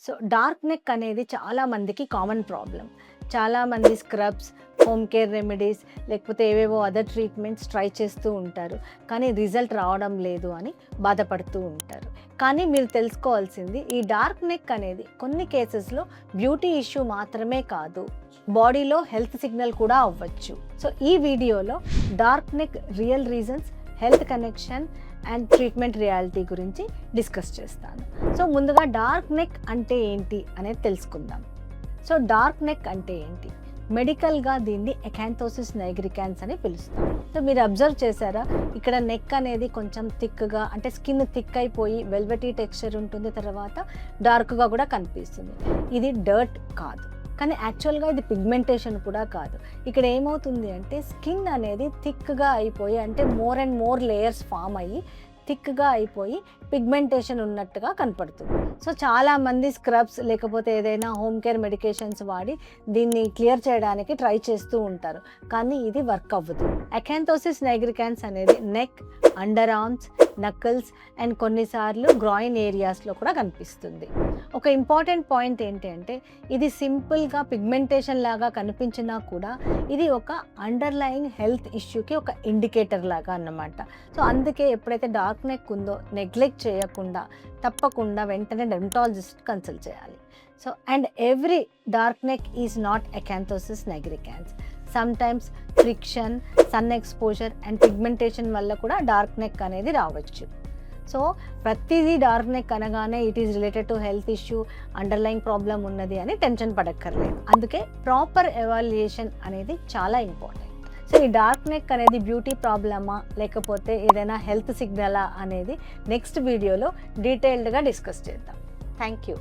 So dark neck అనేది చాలా మందికి కామన్ ప్రాబ్లం. చాలామంది స్క్రబ్స్, హోమ్ కేర్ రెమెడీస్ లేకపోతే ఏవేవో అదర్ ట్రీట్మెంట్స్ ట్రై చేస్తూ ఉంటారు, కానీ రిజల్ట్ రావడం లేదు అని బాధపడుతూ ఉంటారు. కానీ మీరు తెలుసుకోవాల్సింది, ఈ డార్క్ నెక్ అనేది కొన్ని కేసెస్లో బ్యూటీ ఇష్యూ మాత్రమే కాదు, బాడీలో హెల్త్ సిగ్నల్ కూడా అవ్వచ్చు. సో ఈ వీడియోలో dark neck real reasons, health connection and treatment reality గురించి డిస్కస్ చేస్తాను. సో ముందుగా డార్క్ నెక్ అంటే ఏంటి అనేది తెలుసుకుందాం. సో డార్క్ నెక్ అంటే ఏంటి? మెడికల్గా దీన్ని ఎకాంథోసిస్ నైగ్రికాన్స్ అని పిలుస్తాం. సో మీరు అబ్జర్వ్ చేశారా, ఇక్కడ నెక్ అనేది కొంచెం థిక్గా, అంటే స్కిన్ థిక్ అయిపోయి వెల్వెటీ టెక్స్చర్ ఉంటుంది, తర్వాత డార్క్గా కూడా కనిపిస్తుంది. ఇది డర్ట్ కాదు, కానీ యాక్చువల్గా ఇది పిగ్మెంటేషన్ కూడా కాదు. ఇక్కడ ఏమవుతుంది అంటే స్కిన్ అనేది థిక్గా అయిపోయి, అంటే more and more layers form అయ్యి థిక్గా అయిపోయి పిగ్మెంటేషన్ ఉన్నట్టుగా కనపడుతుంది. సో చాలామంది స్క్రబ్స్ లేకపోతే ఏదైనా హోమ్ కేర్ మెడికేషన్స్ వాడి దీన్ని క్లియర్ చేయడానికి ట్రై చేస్తూ ఉంటారు, కానీ ఇది వర్క్ అవ్వదు. అకాంథోసిస్ నైగ్రికాన్స్ అనేది నెక్, అండర్ ఆర్మ్స్, నక్కల్స్ అండ్ కొన్నిసార్లు గ్రాయిన్ ఏరియాస్లో కూడా కనిపిస్తుంది. ఒక ఇంపార్టెంట్ పాయింట్ ఏంటి అంటే, ఇది సింపుల్గా పిగ్మెంటేషన్ లాగా కనిపించినా కూడా ఇది ఒక అండర్లయింగ్ హెల్త్ ఇష్యూకి ఒక ఇండికేటర్ లాగా అన్నమాట. సో అందుకే ఎప్పుడైతే డార్క్ నెక్ ఉందో నెగ్లెక్ట్ చేయకుండా తప్పకుండా వెంటనే డెర్మటాలజిస్ట్ కన్సల్ట్ చేయాలి. So and every dark neck is not acanthosis nigricans. Sometimes friction, sun exposure and pigmentation వల్ల కూడా డార్క్ నెక్ అనేది రావచ్చు. సో ప్రతిదీ డార్క్ నెక్ అనగానే it is related to health issue, underline problem ఉన్నది అని టెన్షన్ పడక్కర్లేదు. అందుకే ప్రాపర్ ఎవాల్యుయేషన్ అనేది చాలా ఇంపార్టెంట్. సో ఈ డార్క్ నెక్ అనేది బ్యూటీ ప్రాబ్లమా లేకపోతే ఏదైనా హెల్త్ సిగ్నలా అనేది నెక్స్ట్ వీడియోలో డీటెయిల్డ్గా డిస్కస్ చేద్దాం. Thank you.